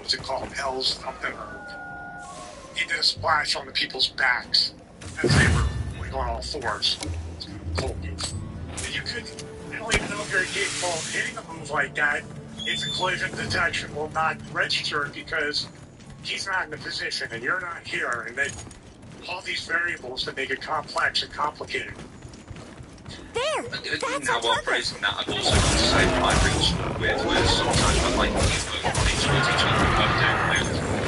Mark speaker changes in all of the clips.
Speaker 1: what's it called, Hell's something, or he did a splash on the people's backs as they were going on all fours. It's kind of a cool move. And you couldn't, I don't even know if you're capable of hitting a move like that if the collision detection will not register it because he's not in the position and you're not here, and then all these variables that make it complex and complicated.
Speaker 2: There!
Speaker 3: Now, while praising that, I've also got to say that I've reached with sometimes I like to use both on each other.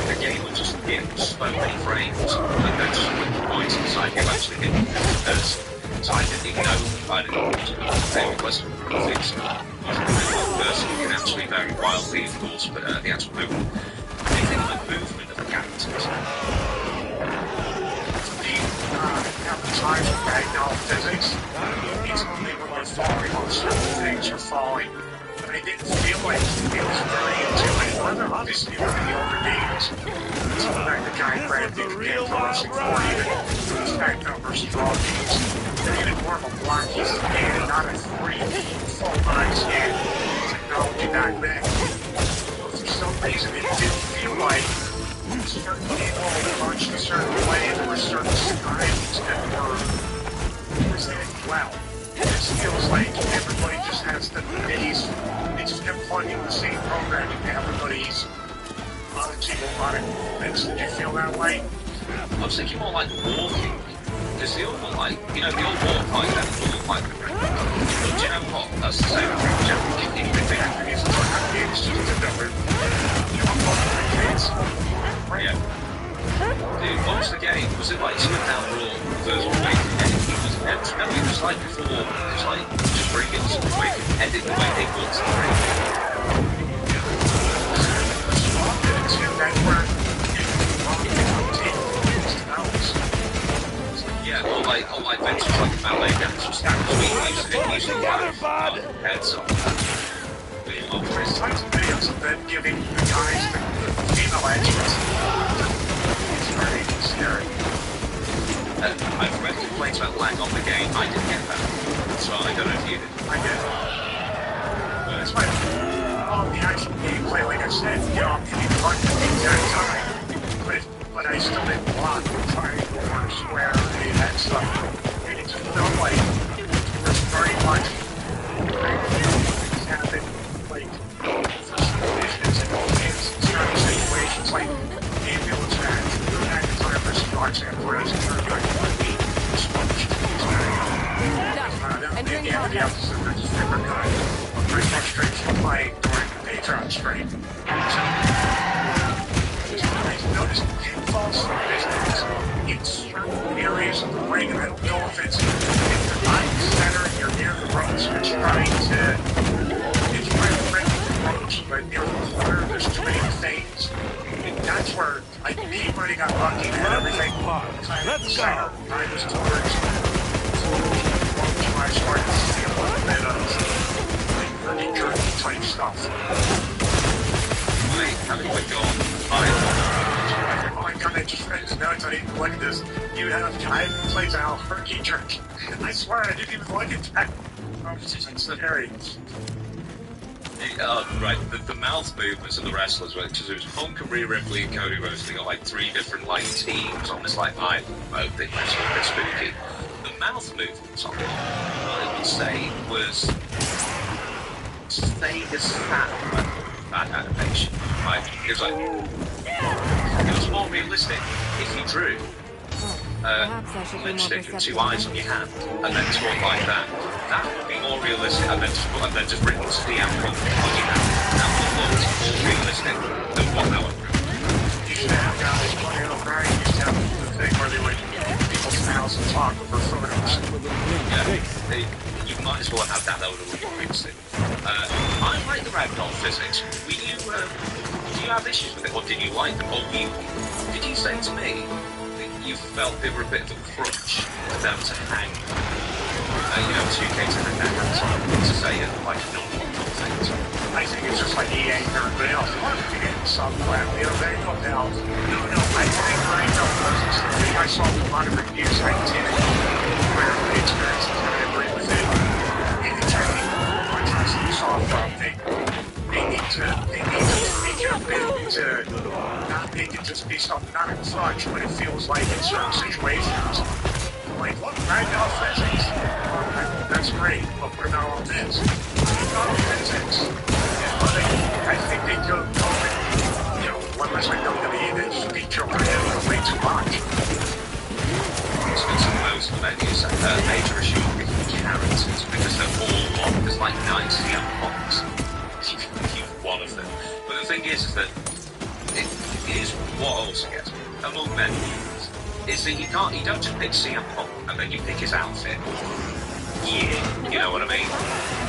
Speaker 3: The game will just hit so many frames, and then just with the points inside you actually hit because I didn't even know I didn't say request for things. First, you can actually vary wildly, of course, but the actual movement, anything like movement of the characters.
Speaker 1: Advertising Ragdoll physics, it's only when they're falling on certain things are falling. But I didn't feel like it was very intuitive. Well, they're obviously one of the older games. It's like the giant brand thing again for Rushing 40 stack numbers and draw games. They made it more of a blocky scan, not a 3D full-body scan technology back then. For some reason, it didn't feel like certain people punched a certain way, there were certain styles that were presented well. It feels like everybody just has the minis, they just kept plugging the same programming to everybody's automatic movements. Did you feel that way?
Speaker 3: I was thinking more like walking, because the old one, like, you know, the old walk like that, the walk like that. But do you know what? That's the same thing, generally kicking the thing.
Speaker 1: It's like how games just did that with, you know, fucking kids.
Speaker 3: Yeah. Dude, what was the game? Was it like SmackDown Raw versus no, it was like before. It was like just bring it to the way, edit the way they want to bring it. Yeah, or like ventures like ballet dancers. Using heads on that.
Speaker 1: There's tons of videos of them giving the guys the female extras. It's very scary.
Speaker 3: I've read complaints about lag on the game. I didn't get that. So I don't know if you did.
Speaker 1: I did. That's why the actual gameplay, like I said, you know, I'm hitting the button at the exact time. But I still didn't block the triangle or square or any of that stuff. And it just felt like it was very much happened. Certain situations like ambulance match, at the time for Sparks and whereas it's very good for me, the end of the episode, there's a different kind of great frustration playing during the Patreon stream. So, I noticed pinfalls in certain areas of the ring, and I don't know if it's the body center, you're near the ropes, it's trying to but near the corner, there's too many things. And that's where I really got lucky and everything kind of center. I was towards I started to see a little bit of like pretty jerky type stuff.
Speaker 3: Wait, how did it go?
Speaker 1: Oh my god, I just read his notes. I didn't look at this. You have time plays out herky jerky. I swear I didn't even look at that. Oh, it's scary.
Speaker 3: Right, the mouth movements of the wrestlers, right? Because it was Punk and Rhea Ripley and Cody Rhodes. They got like 3 different like teams on this like island mode thing. That's a bit spooky. The mouth movements on it, I would say, was Vegas bad animation. Right? It was like it was more realistic if you drew lipstick and 2 eyes on your hand and then talk like that. That would be more realistic, and then just written CM Punk on your hand. That would look more realistic than what that would do.
Speaker 1: You should have guys playing on Brian used to have the thing where they would people's mouths and talk over photos.
Speaker 3: Yeah, you might as well have that. That would look more realistic. I like the ragdoll physics. Do you have issues with it, or did you like them? Or did you say to me that you felt they were a bit of a crutch for them to hang? 2K to hang their hands on to say it like a normal thing.
Speaker 1: I think it's just like EA and everybody else. They wanted to get some plan. They go down. No, I think Ragdoll wasn't something I saw a lot of reviews. I didn't. Where the experience is going to agree with it. Anytime you saw from they need to make it a bit to not make it just be something, not a crutch, but it feels like in certain situations. Like, look, Ragdoll physics. That's great, but what about all this? What about physics? I think they go, you know, one less like WWE, they just beat Joker in way too much.
Speaker 3: It's supposed to maybe it's a major issue with characters because they're all on. There's like 9 CM Punks. You've one of them. But the thing is that it is what also gets among many is that you don't just pick CM Punk and then you pick his outfit. Yeah, you know what I mean?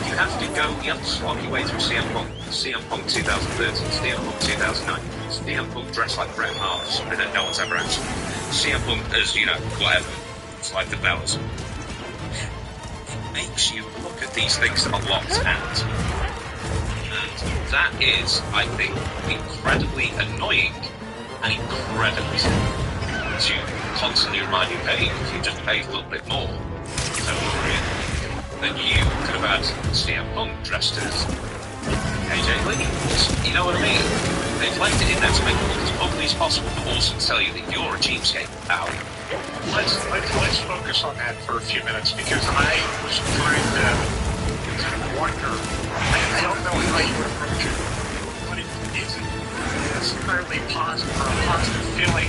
Speaker 3: You have to slog your way through CM Punk 2013, CM Punk 2009, CM Punk dressed like Bret Hart, something that no one's ever answered. CM Punk as, you know, whatever. It's like the bells. It makes you look at these things that are locked out. And that is, I think, incredibly annoying and incredibly to constantly remind you, hey, if you just paid a little bit more, then you could have had CM Punk dressed as AJ Lee. You know what I mean? They've left it in there to make it look as ugly as possible, but also to tell you that you're a cheapskate. Ow.
Speaker 1: Let's focus on that for a few minutes because I was trying to kind of wonder. I don't know how you would approach it, but it isn't necessarily positive or a positive feeling.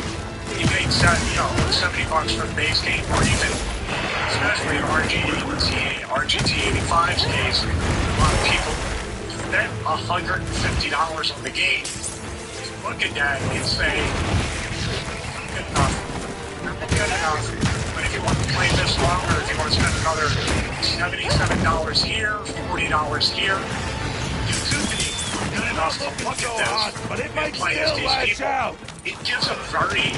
Speaker 1: You paid $70 for the base game, or even, especially in RGT 85's case, a lot of people spent $150 on the game. Look at that and say, good enough. Good enough. But if you want to play this longer, if you want to spend another $77 here, $40 here, you could be good enough to look at this
Speaker 4: but it might
Speaker 1: play as
Speaker 4: still
Speaker 1: these
Speaker 4: latch
Speaker 1: people.
Speaker 4: out.
Speaker 1: It gives a very,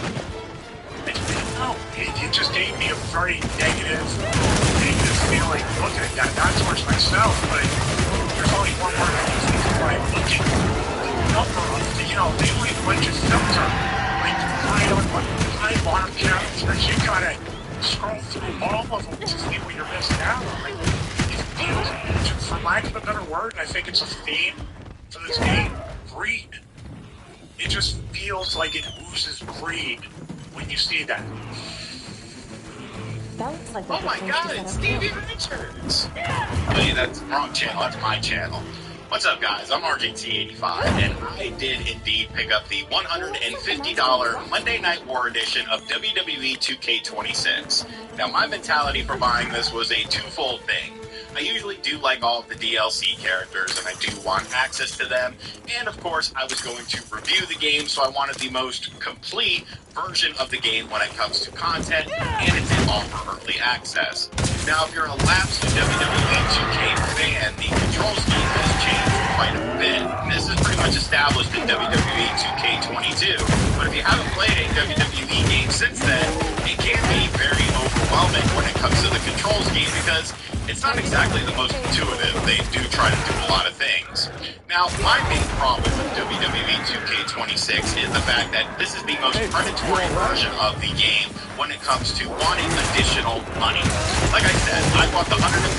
Speaker 1: it just gave me a very negative feeling looking at that. Not towards myself, but there's only one word I can think of when I look at the number of, they only let you filter, like, high bottom characters. You gotta scroll through all of them to see what you're missing out on. Like, it feels, for lack of a better word, and I think it's a theme for this game, greed. It just feels like it oozes greed when you see that.
Speaker 2: That looks like
Speaker 5: Oh my god, it's Stevie Richards! Hey, that's the wrong channel, that's my channel. What's up, guys? I'm RJT85, and I did indeed pick up the $150 Monday Night War edition of WWE 2K26. Now, my mentality for buying this was a twofold thing. I usually do like all of the DLC characters, and I do want access to them, and of course, I was going to review the game, so I wanted the most complete version of the game when it comes to content, and it did offer early access. Now, if you're a lapsed WWE 2K fan, the control scheme has changed quite a bit. This is pretty much established in WWE 2K22, but if you haven't played a WWE game since then, it can be very overwhelming when it comes to the control scheme because it's not exactly the most intuitive. They do try to do a lot of things. Now, my main problem with WWE 2K26 is the fact that this is the most predatory version of the game when it comes to wanting additional money. Like I said, I bought the $150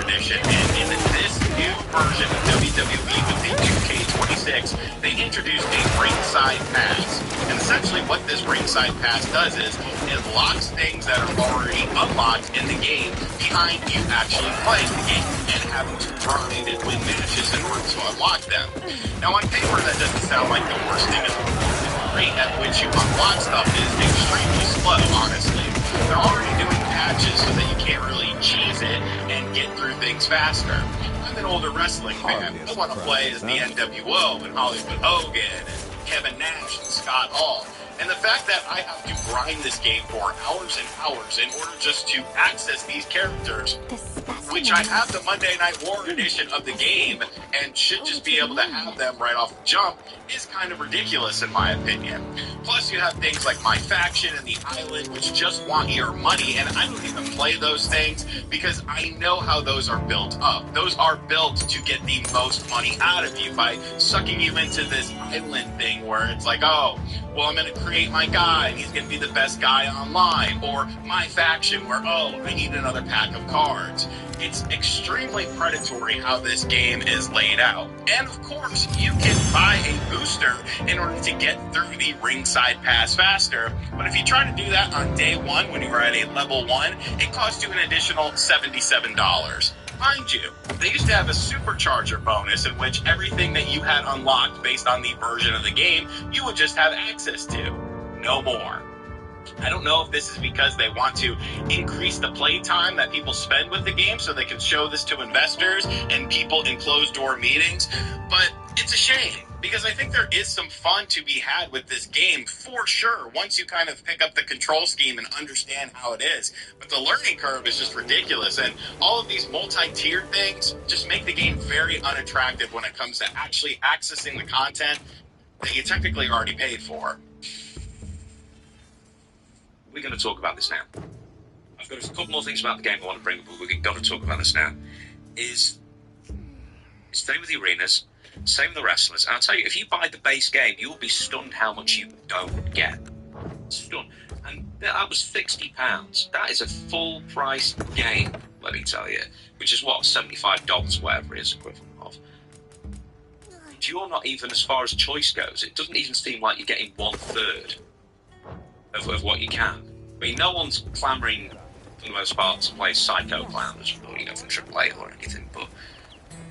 Speaker 5: edition, and in this new version of WWE with the 2K26, they introduced a ringside pass. And essentially what this ringside pass does is it locks things that are already unlocked in the game behind you actually playing the game and having to grind and win matches in order to unlock them. Now on paper that doesn't sound like the worst thing in the world. The rate at which you unlock stuff is extremely slow, honestly. They're already doing patches so that you can't really cheese it and get through things faster. I'm an older wrestling fan. I want to play as the NWO and Hollywood Hogan and Kevin Nash and Scott Hall. And the fact that I have to grind this game for hours and hours in order just to access these characters, which I have the Monday Night War edition of the game and should just be able to have them right off the jump, is kind of ridiculous in my opinion. Plus you have things like My Faction and The Island, which just want your money, and I don't even play those things because I know how those are built up. Those are built to get the most money out of you by sucking you into this island thing where it's like, oh, well, I'm going to create my guy, and he's going to be the best guy online. Or My Faction, where, oh, I need another pack of cards. It's extremely predatory how this game is laid out. And of course, you can buy a booster in order to get through the ringside pass faster. But if you try to do that on day one when you're at a level 1, it costs you an additional $77. Mind you, they used to have a supercharger bonus in which everything that you had unlocked based on the version of the game, you would just have access to. No more. I don't know if this is because they want to increase the play time that people spend with the game so they can show this to investors and people in closed-door meetings, but it's a shame because I think there is some fun to be had with this game for sure once you kind of pick up the control scheme and understand how it is. But the learning curve is just ridiculous, and all of these multi-tiered things just make the game very unattractive when it comes to actually accessing the content that you technically already paid for.
Speaker 3: We're going to talk about this now. I've got a couple more things about the game I want to bring up, but we've got to talk about this now. It's same with the arenas, same with the wrestlers. And I'll tell you, if you buy the base game, you will be stunned how much you don't get. Stunned. And that was £60. That is a full price game, let me tell you. Which is what, $75, whatever it is equivalent of. And you're not even, as far as choice goes, it doesn't even seem like you're getting 1/3 of what you can. I mean, no one's clamouring for the most part to play Psycho Clowns, or, from AAA or anything, but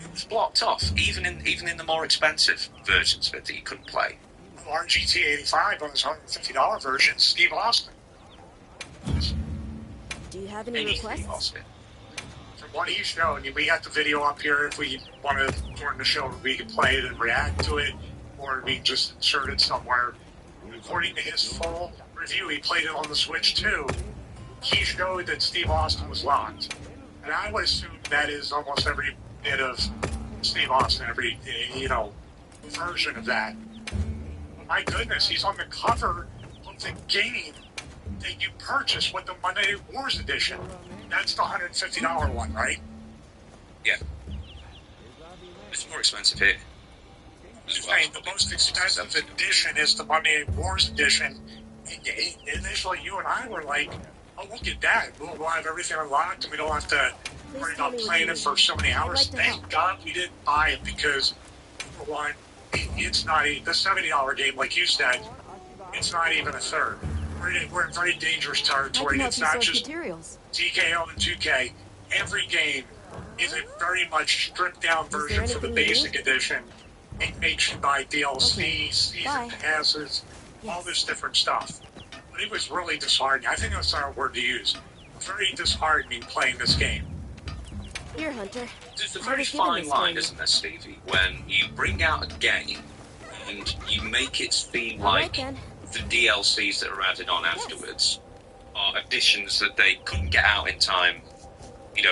Speaker 3: it was blocked off, even in the more expensive versions of it that you couldn't play.
Speaker 1: RGT 85 on his $150 version, Steve Austin.
Speaker 2: Do you have any
Speaker 3: Anything
Speaker 2: requests?
Speaker 3: Austin.
Speaker 1: From what he's shown, we got the video up here if we want to join the show, we can play it and react to it, or we can just insert it somewhere. According to his full review, he played it on the Switch too. He showed that Steve Austin was locked. And I would assume that is almost every bit of Steve Austin, every, version of that. But my goodness, he's on the cover of the game that you purchased with the Monday Night Wars edition. That's the $150 one, right?
Speaker 3: Yeah. It's more expensive here.
Speaker 1: Saying the most expensive edition is the Monday Night Wars edition. Initially, you and I were like, oh, look at that. We'll have everything unlocked and we don't have to worry about playing it for so many hours. Thank God we didn't buy it because, for one, it's not the $70 game, like you said, it's not even a third. We're in very dangerous territory. It's not just TKO and 2K. Every game is a very much stripped down version for the basic edition. It makes you buy DLC, season passes, all this different stuff. But it was really disheartening. I think that's our word to use. Very disheartening playing this game.
Speaker 2: Here, Hunter.
Speaker 3: There's a very fine line, isn't there, Stevie, when you bring out a game and you make it seem like the DLCs that are added on afterwards are additions that they couldn't get out in time,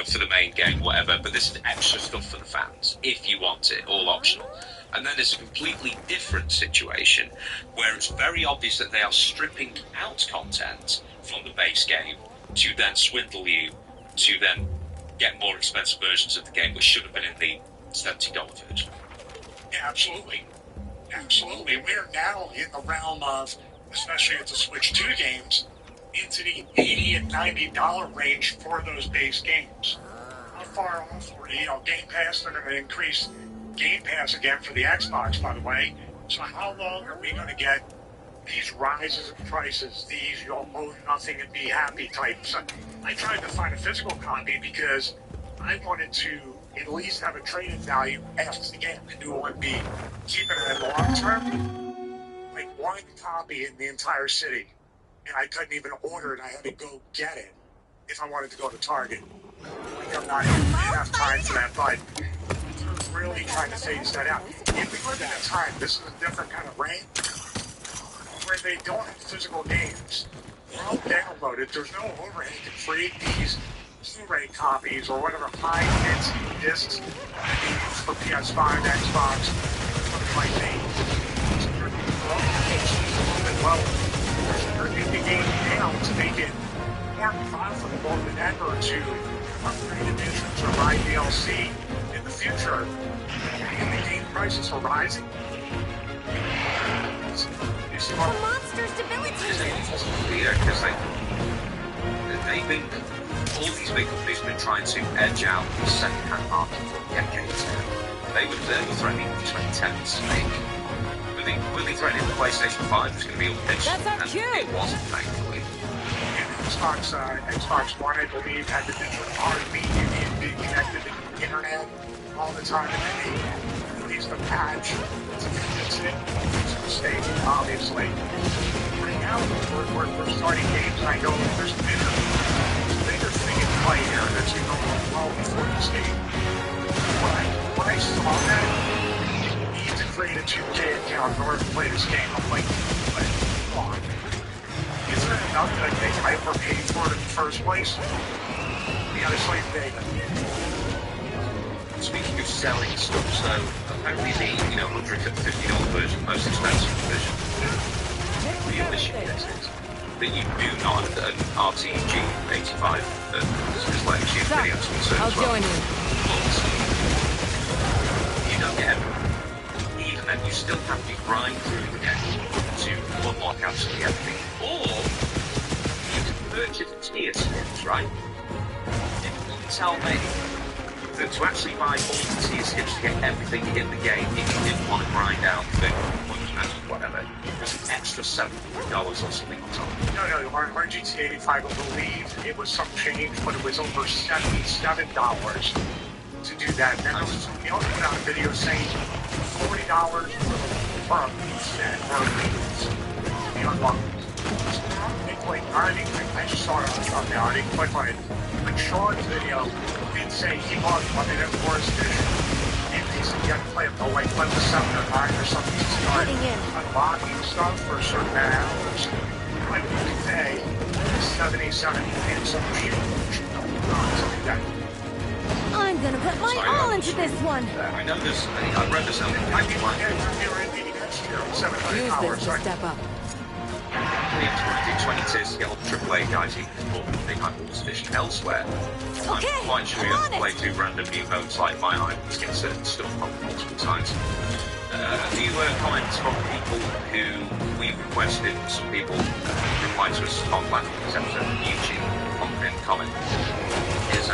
Speaker 3: for the main game, whatever, but this is extra stuff for the fans, if you want it, all optional. And then there's a completely different situation where it's very obvious that they are stripping out content from the base game to then swindle you, to then get more expensive versions of the game, which should have been in the $70 version.
Speaker 1: Yeah, absolutely. Absolutely. We're now in the realm of, especially at the Switch 2 games, into the $80 and $90 range for those base games. How far off were Game Pass, they're going to increase Game Pass again for the Xbox, by the way. So how long are we going to get these rises in prices, these you'll owe nothing and be happy types? I tried to find a physical copy because I wanted to at least have a trade-in value after the game. I knew it would be keeping it in the long term. Like one copy in the entire city, and I couldn't even order it. I had to go get it if I wanted to go to Target. Like I'm not having enough time for that, but really trying to phase that out. If we live in a time, this is a different kind of reign, where they don't have physical games. They're all downloaded. There's no overhead to create these Blu-ray copies or whatever high-density discs for PS5, Xbox, something like that. Well, they're getting the game down to make it more profitable than ever to upgrade editions or buy DLC in the future. And the game prices are rising.
Speaker 2: The monster's debilitated.
Speaker 3: Yeah, because they've been all these big companies have been trying to edge out the second-hand market for decades now. They were threatening the 2010s to make. Were they threatening the PlayStation 5 was going to be all pitched?
Speaker 2: That's our
Speaker 3: And
Speaker 2: cue!
Speaker 3: it wasn't, thankfully.
Speaker 1: Xbox One, I believe, had the digital heartbeat. You being connected to the internet all the time, and then they released a patch to fix it. It's a mistake, obviously. Right now, we're starting games, and I know there's a bigger thing in play here that's going to go well before this game. When I saw that, you need to create a 2K account in order to play this game. I'm like, but come on. Isn't it enough that they hyperpaid for it in the first place? The other slave data.
Speaker 3: Speaking of selling stuff, so apparently the $150 version, most expensive version, the issue is that you do not have an RTG 85 that is letting you videos concerned
Speaker 2: I'll
Speaker 3: as well.
Speaker 2: join you.
Speaker 3: But you don't get everything. Even then, you still have to grind through the game to unlock absolutely everything. Or you can purchase tier skips, right? You can tell me that to actually buy all the tier skips to get everything in the game, if you didn't want to grind out the whatever, it was an extra $700 or something on top.
Speaker 1: No, our GTA 85, I believe it was some change, but it was over $77 to do that. And then there was, put out a video saying $40 for a set or a piece. The unlock. I just saw it on now. I didn't click on it. But Sean's video did say he bought one in the first edition. And he said you have to play it for like level 7 or 9 or something to start unlocking stuff for a certain amount of hours. Like you can pay 77 and some shit. Something like that.
Speaker 2: I'm gonna put my all into this one.
Speaker 3: I know this. I read this. I mean, like,
Speaker 1: You're in next year, 700
Speaker 2: Use
Speaker 1: hours.
Speaker 2: this to step up.
Speaker 3: we have to do 20 tiers to get all the AAA guys even before they have Wars Edition elsewhere.
Speaker 2: Okay,
Speaker 3: I'm quite sure you
Speaker 2: I'm
Speaker 3: have to
Speaker 2: on
Speaker 3: play
Speaker 2: it.
Speaker 3: 2 random new modes like my items get certain stuff from multiple times. A few comments from people who we've requested. Some people reply to us on last week's episode of YouTube on the pinned comment. Is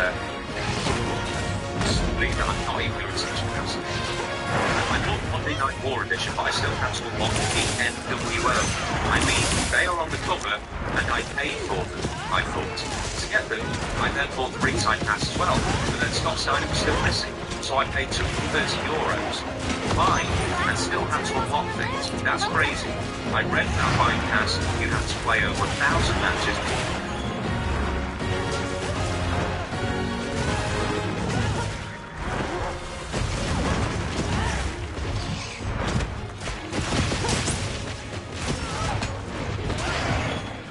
Speaker 3: believe that I'm not even going to touch the I bought Monday Night War Edition, but I still have to unlock the NWO. I mean, they are on the cover, and I paid for them, I thought. To get them, I then bought the ringside pass as well, but then Scott Steiner was still missing, so I paid €230. Fine, and still had to unlock things. That's crazy. I read that buying pass, you have to play over 1,000 matches.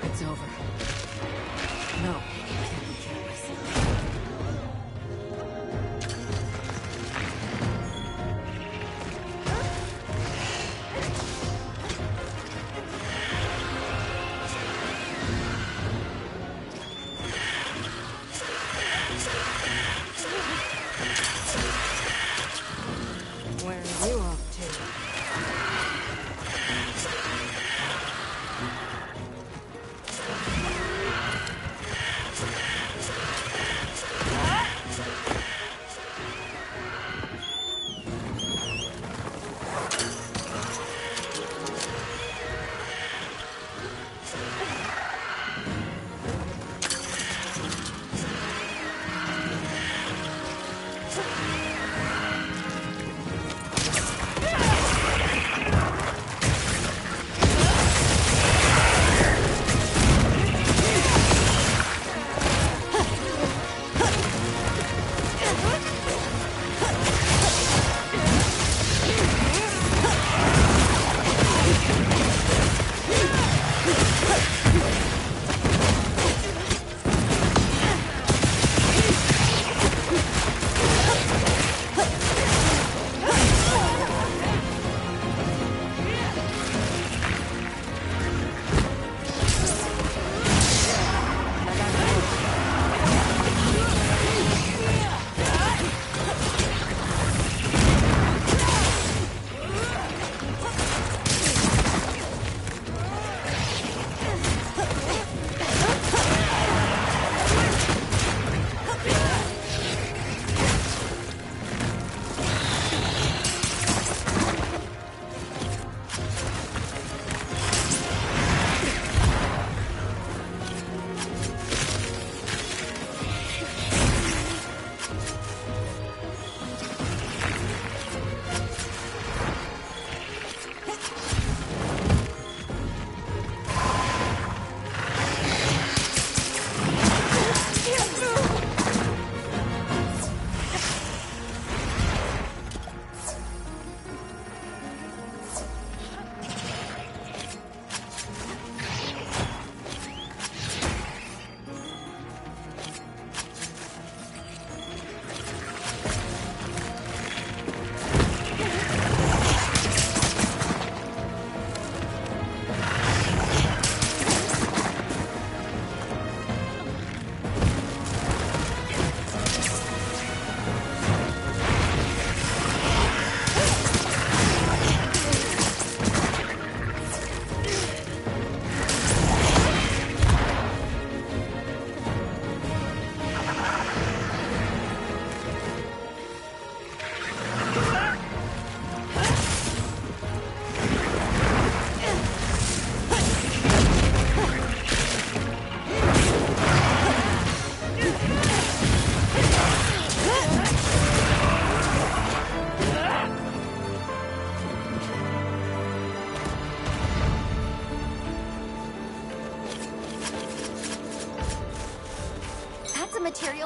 Speaker 2: It's over. No, I can't kill myself.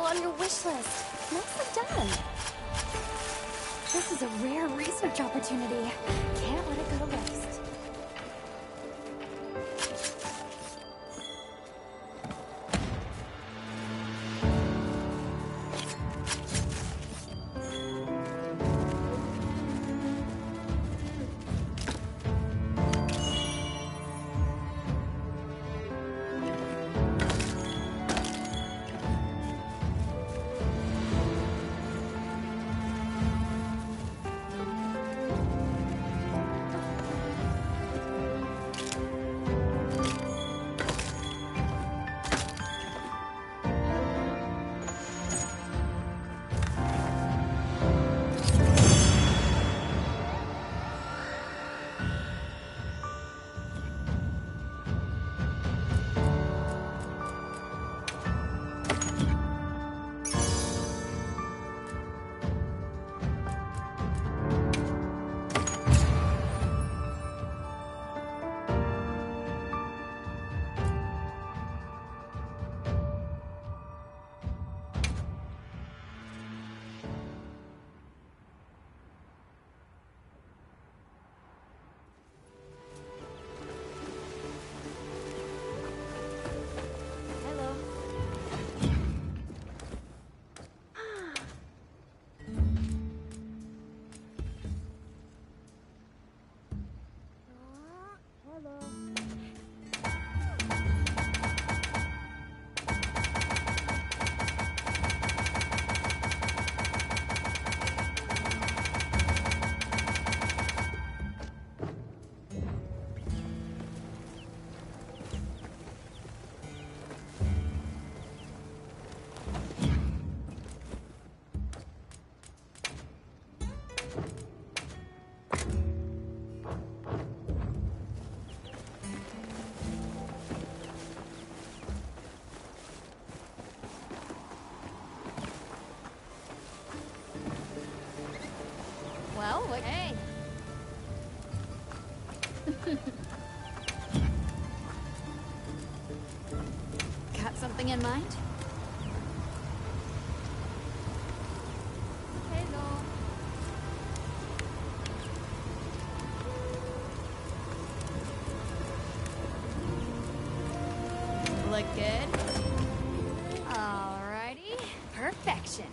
Speaker 4: still on your wish list. Nicely done. This is a rare research opportunity. Can't let it go to waste. Well, hey. Got something in mind? Hello. Look good? Alrighty. Perfection.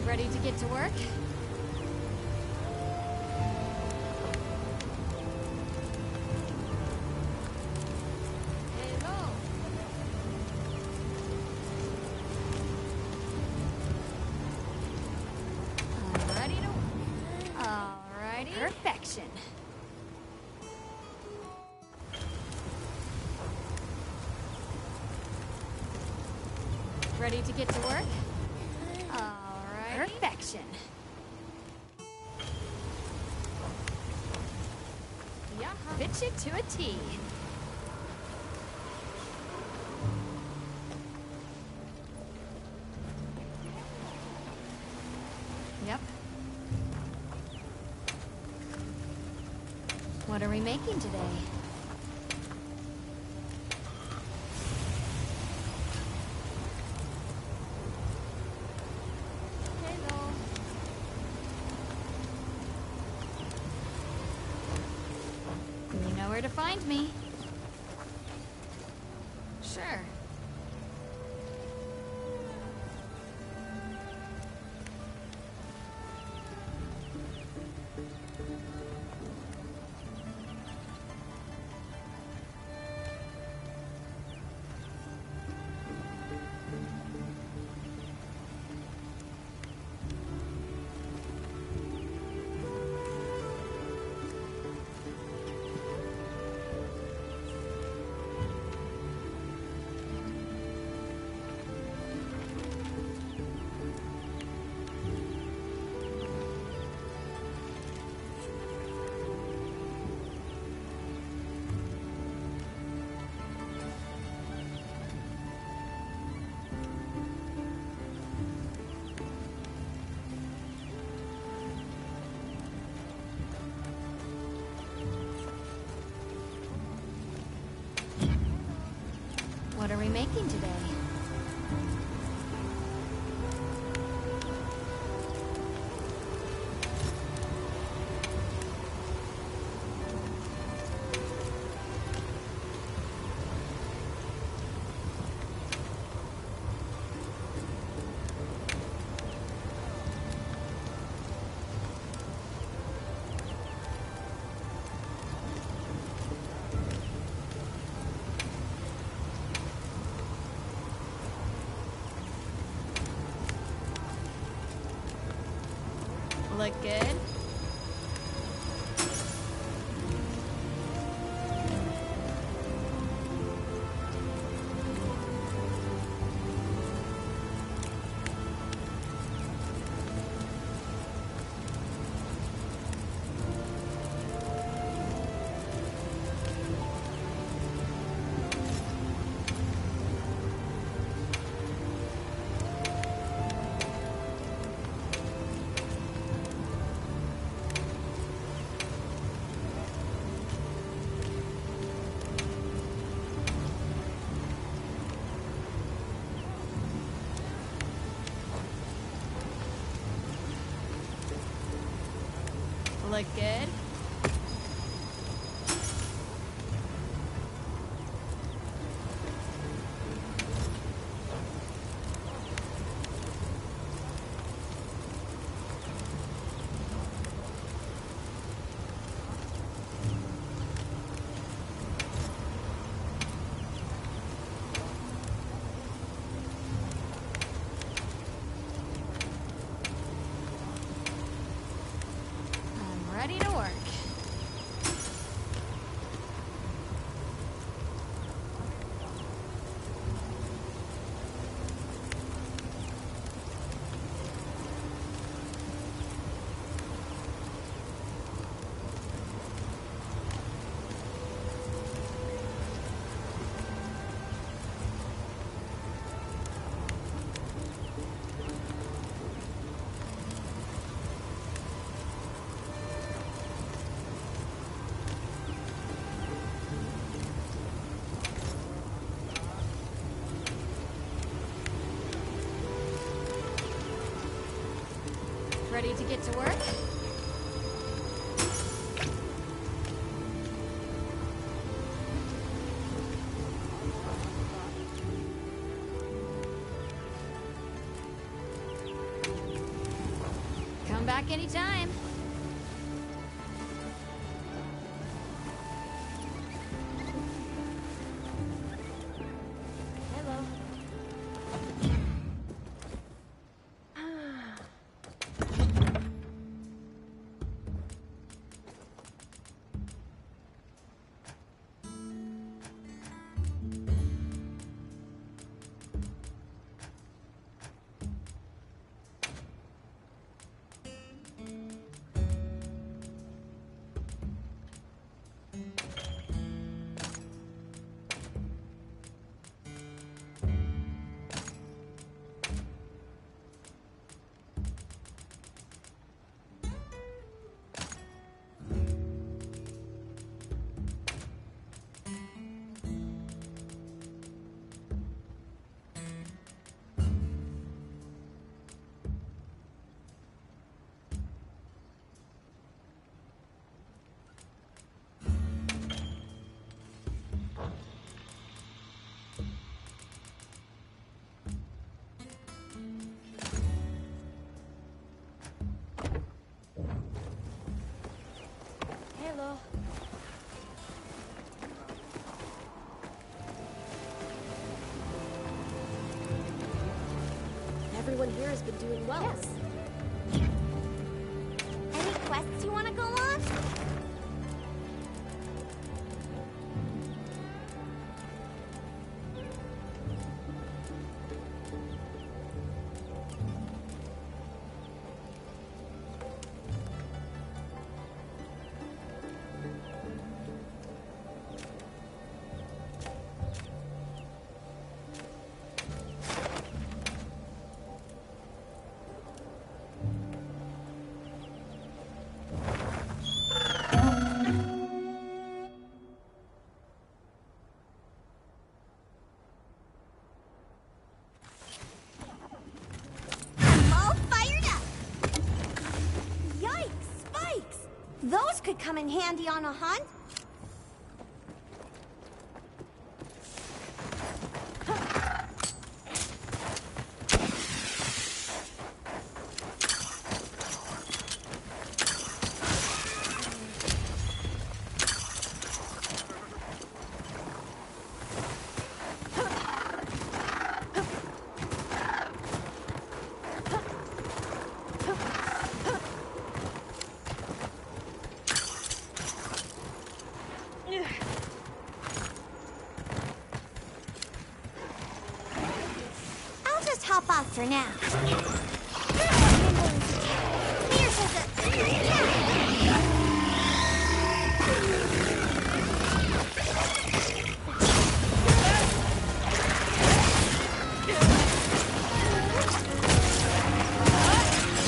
Speaker 4: Ready to get to work? Hello. Ready to... Alrighty. Perfection. Ready to get to work? Perfection. Yeah, fit you to a T. Yep. What are we making today? Where to find me. Sure. What are we making today? Look good? Look good? I'm ready to work. Ready to get to work? Come back anytime. Hello. Hello.
Speaker 6: Everyone here has been doing well.
Speaker 4: Yes.
Speaker 6: Any quests you want to go on? could come in handy on a hunt. I'll just hop off for now. Fierce as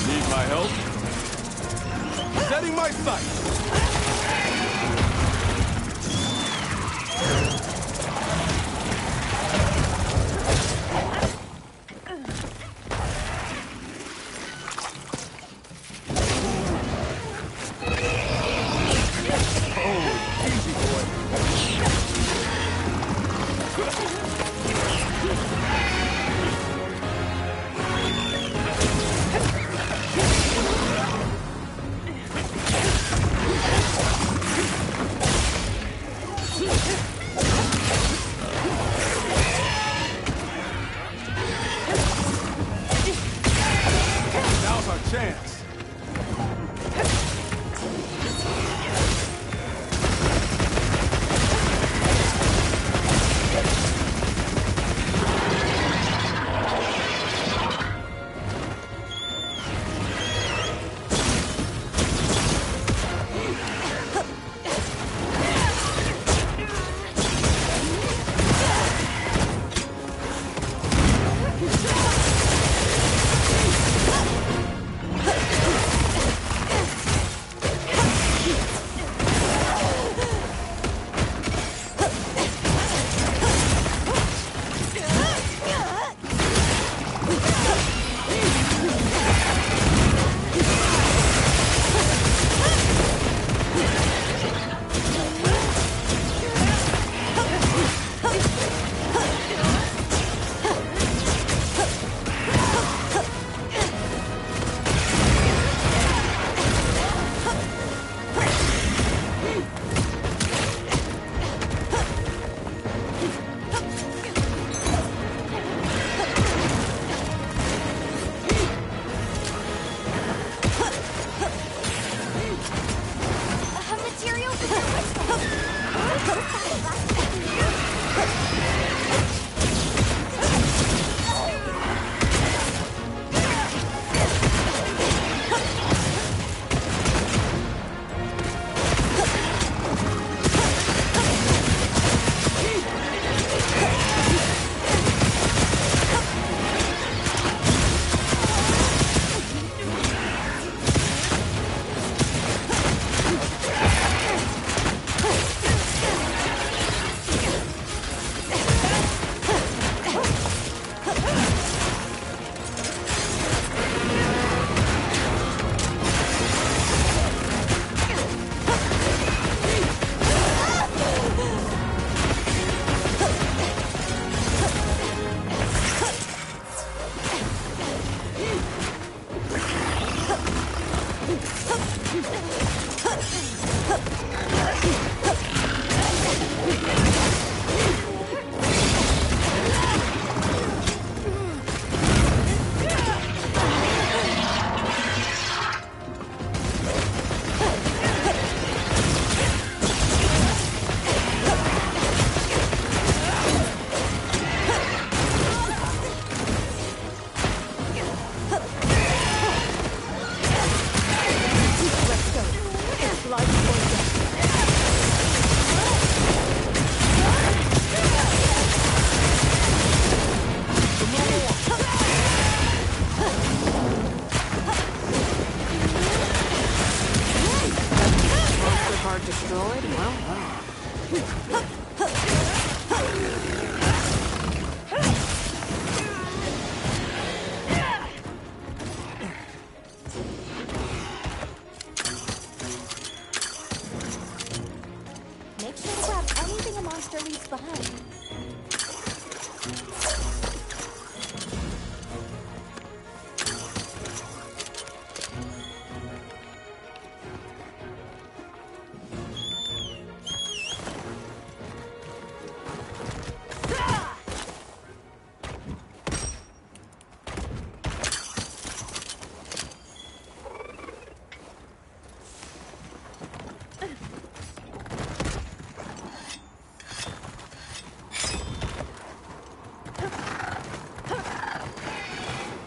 Speaker 7: Need my help? Setting my sights!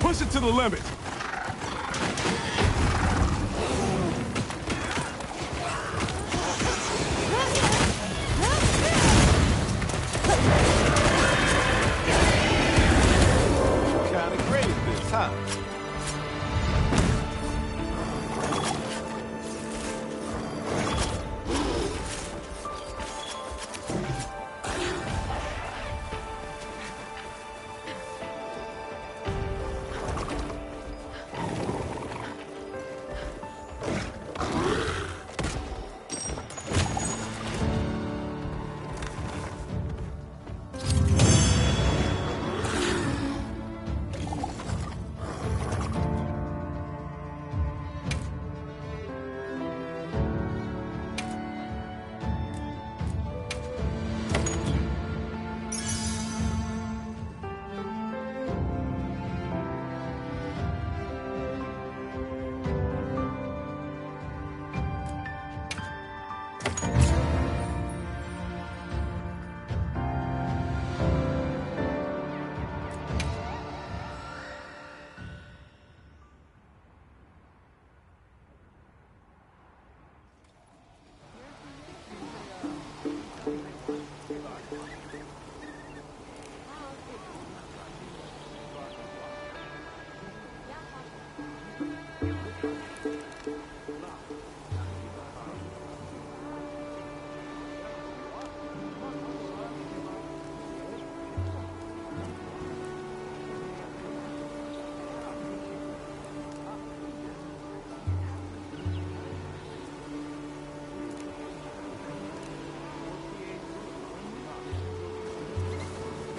Speaker 7: Push it to the limit. Kind of great this, huh?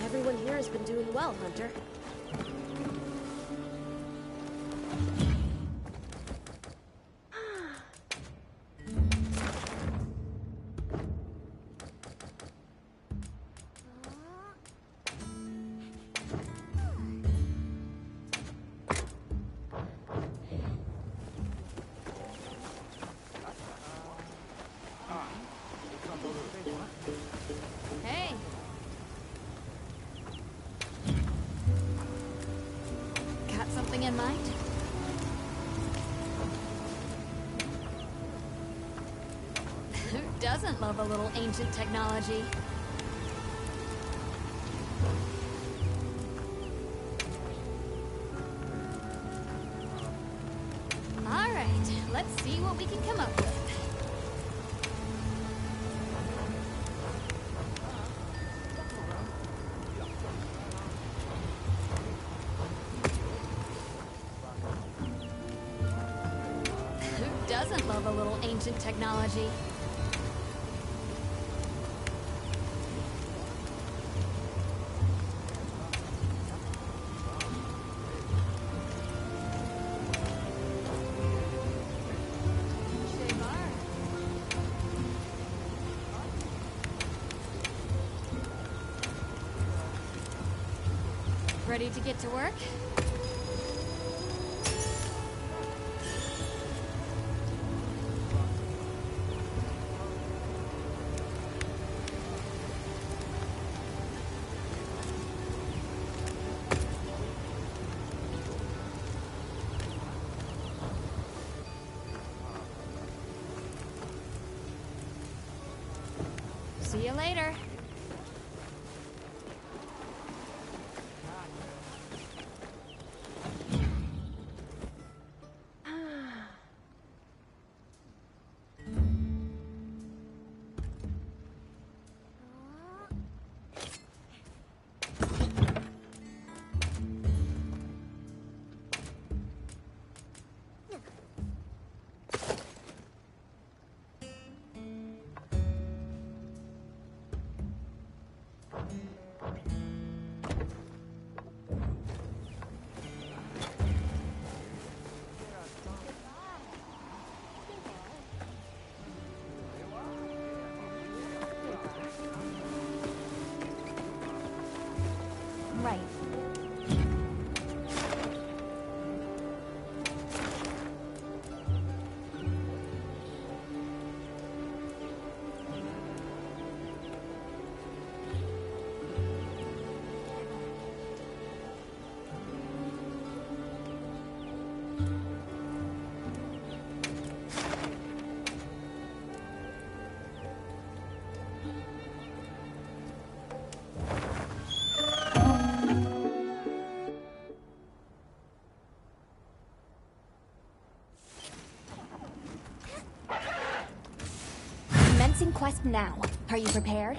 Speaker 8: Everyone here has been doing well, Hunter.
Speaker 4: Hey. Got something in mind? Who doesn't love a little ancient technology? All right, let's see what we can come up with. Who doesn't love a little ancient technology? Ready to get to work? See you later. Right. quest now. Are you prepared?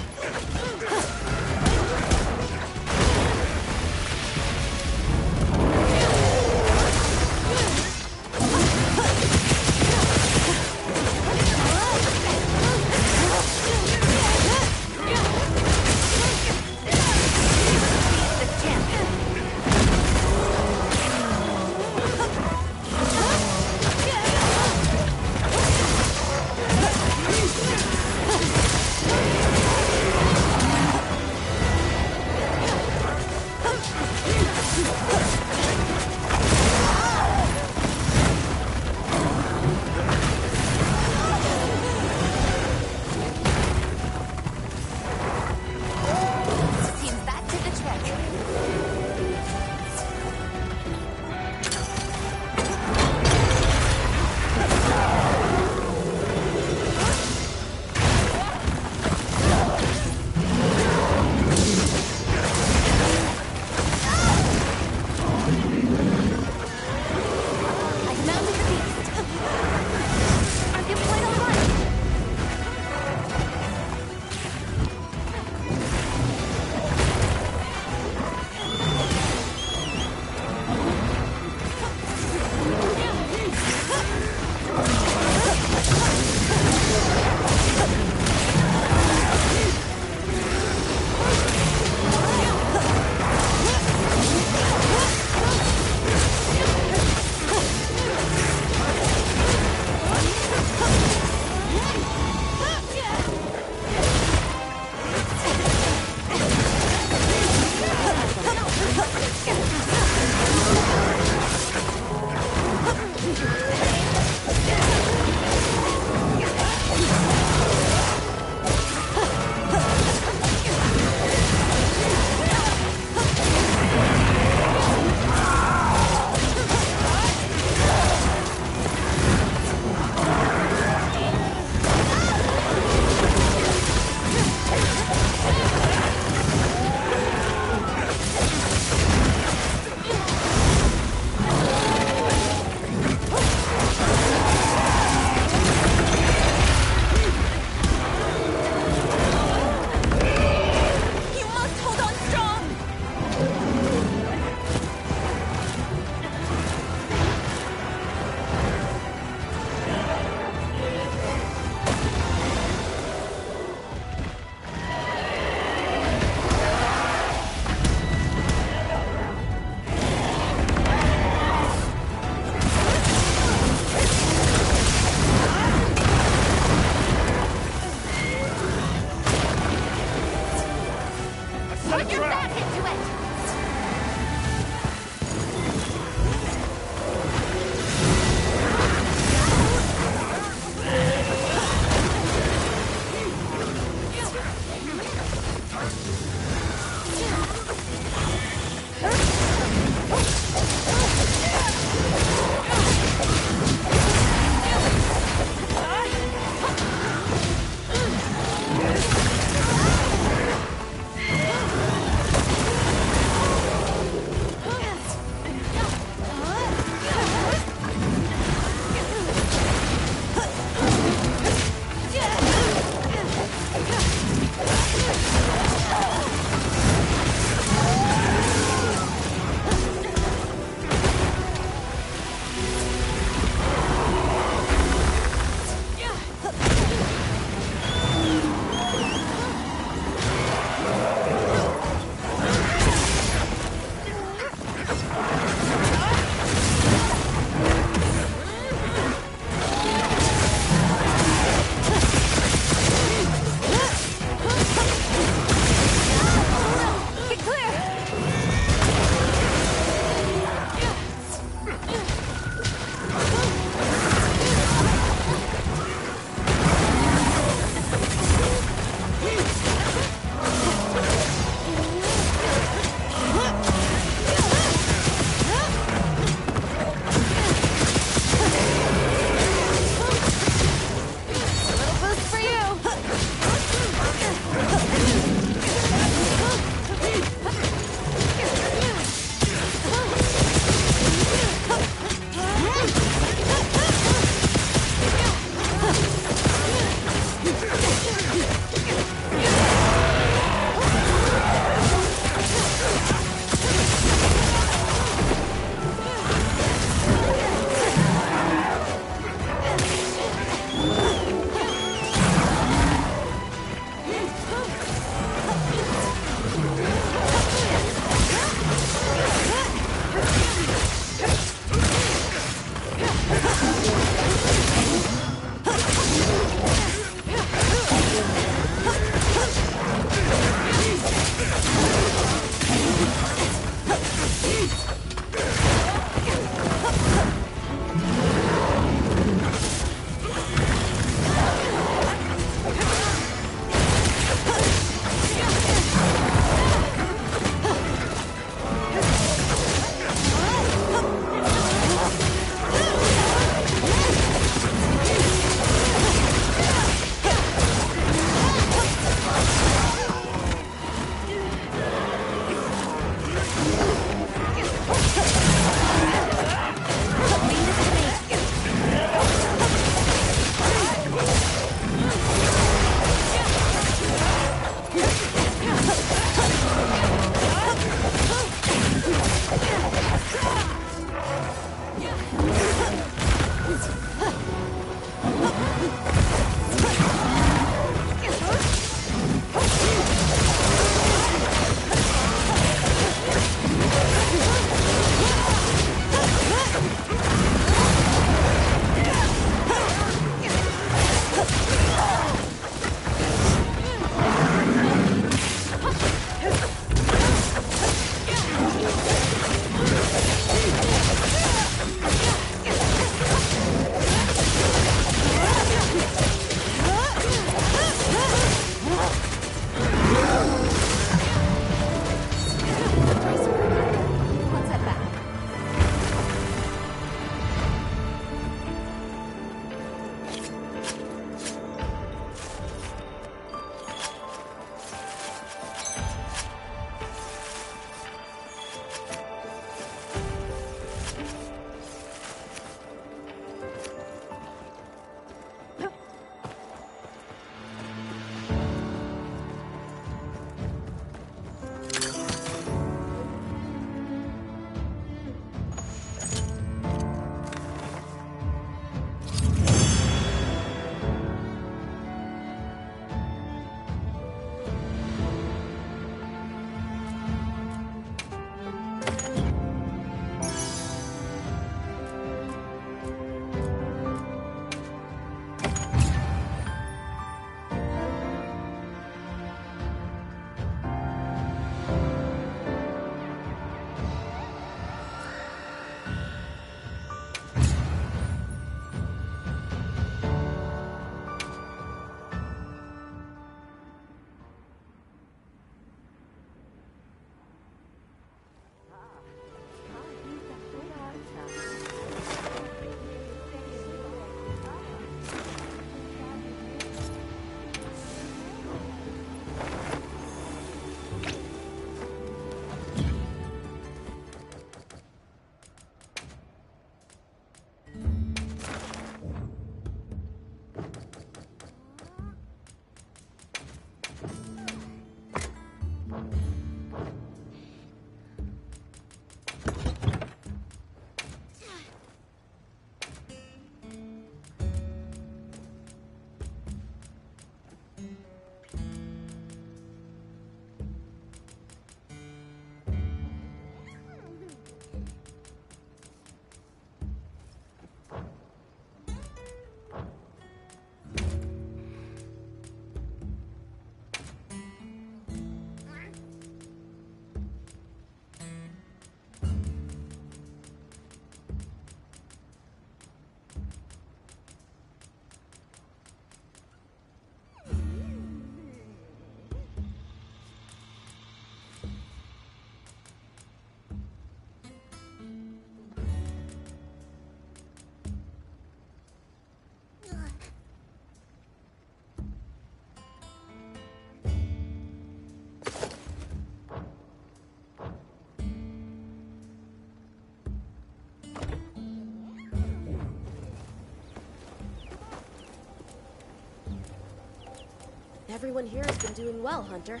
Speaker 8: Everyone here has been doing well, Hunter.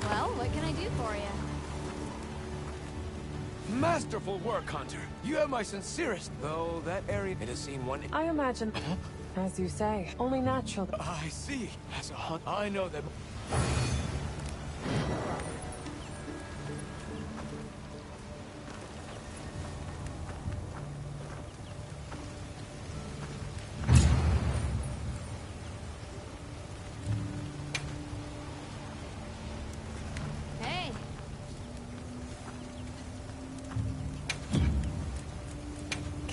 Speaker 4: Well, what can I do for you?
Speaker 9: Masterful work, Hunter. You have my sincerest. Though that area it has seen one.
Speaker 10: I imagine, as you say, only natural.
Speaker 9: I see. As a hunt, I know that.
Speaker 4: Hey.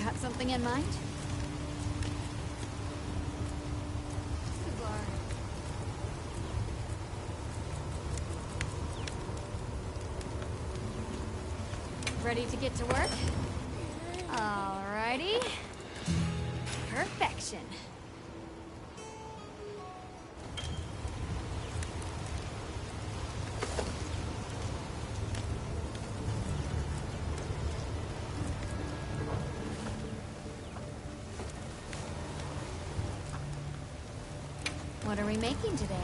Speaker 4: Got something in mind? Cigar. Ready to get to work? Alrighty. Perfection. What are we making today?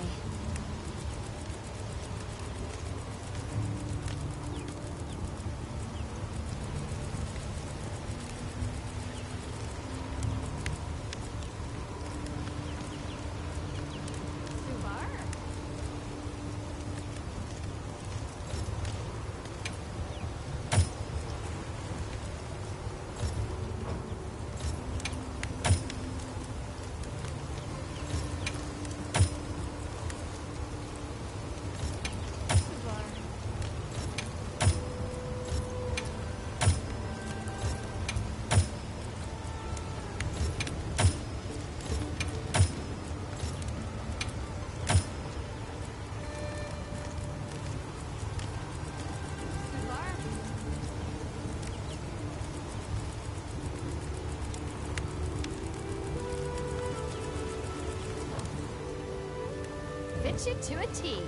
Speaker 4: Subar? Subar. Subar. Fit you to a T.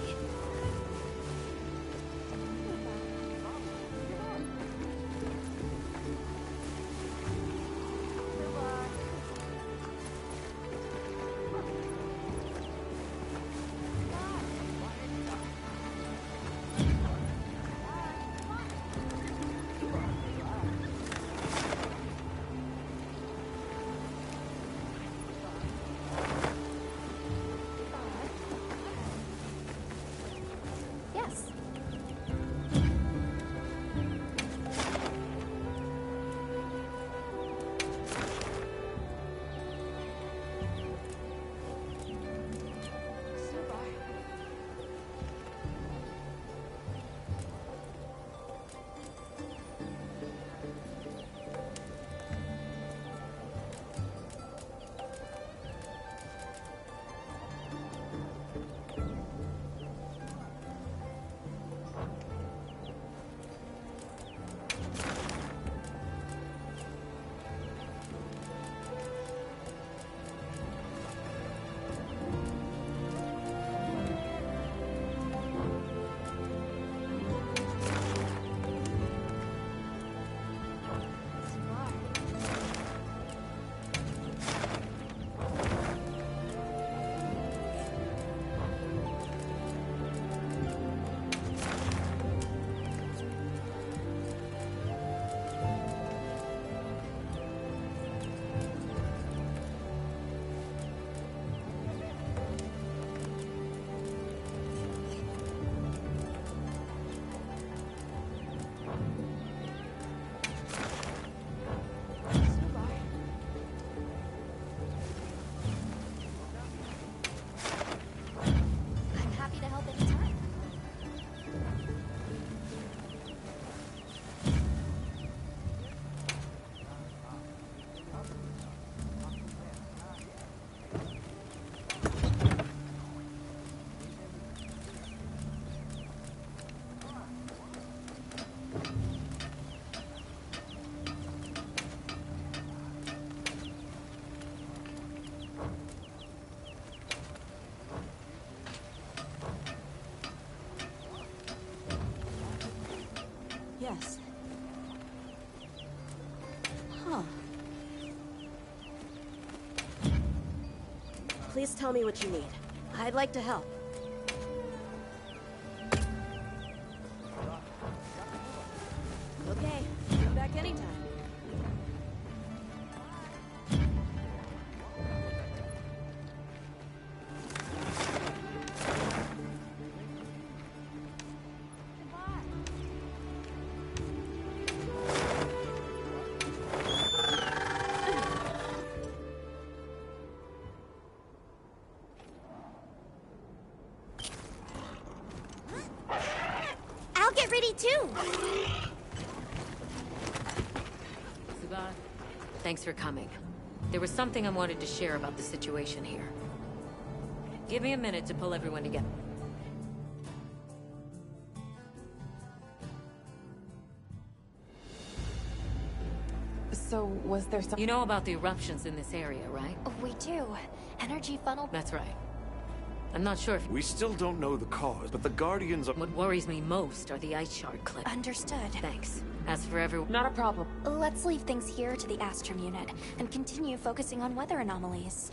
Speaker 2: Huh.
Speaker 8: Please tell me what you need. I'd like to help. Okay, come back anytime.
Speaker 6: I'll get ready too.
Speaker 2: Subar, thanks for coming. There was something I wanted to share about the situation here. Give me a minute to pull everyone together.
Speaker 10: So, was there some...
Speaker 2: You know about the eruptions in this area, right?
Speaker 4: We do. Energy funnel.
Speaker 2: That's right. I'm not sure if...
Speaker 11: We still don't know the cause, but the Guardians are...
Speaker 2: What worries me most are the ice shard clips.
Speaker 4: Understood.
Speaker 2: Thanks. As for everyone...
Speaker 10: Not a problem.
Speaker 4: Let's leave things here to the Astrum unit and continue focusing on weather anomalies.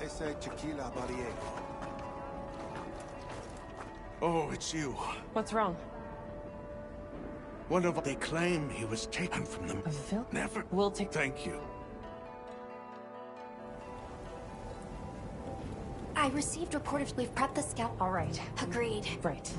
Speaker 7: Ese Tequila Barriego. Oh, it's you.
Speaker 10: What's wrong?
Speaker 7: One of... They claim he was taken from them.
Speaker 10: Phil?
Speaker 7: Never...
Speaker 10: We'll take...
Speaker 7: Thank you.
Speaker 4: I received reported we've prepped the scout.
Speaker 10: All right.
Speaker 4: Agreed.
Speaker 10: Right.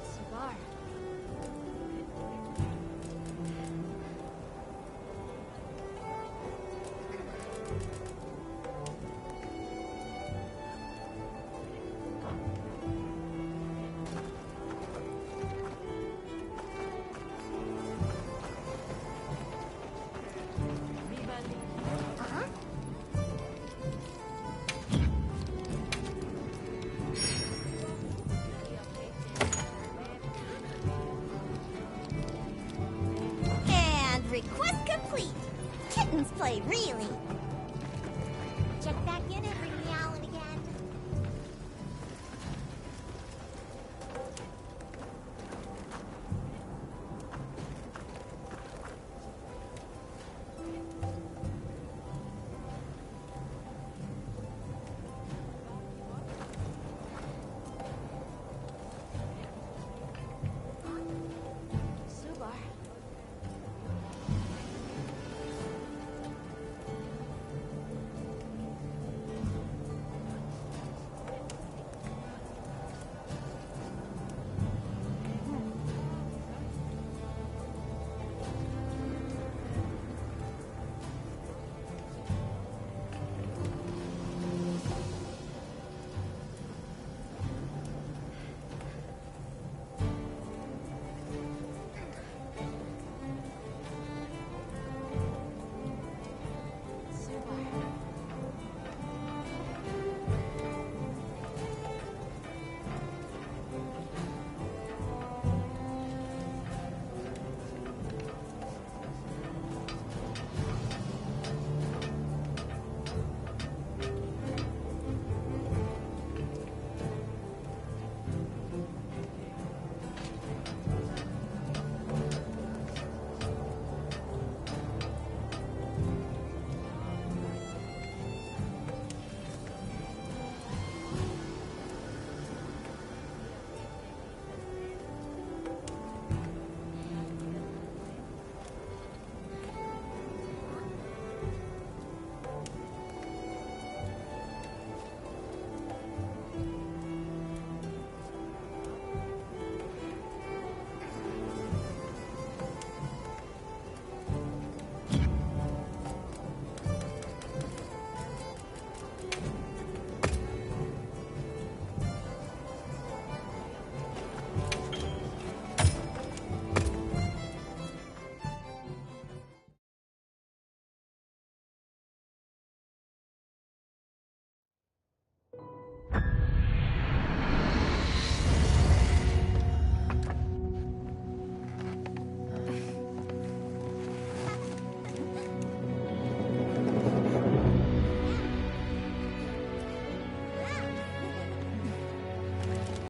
Speaker 4: Subar.
Speaker 6: And request complete. Kittens play really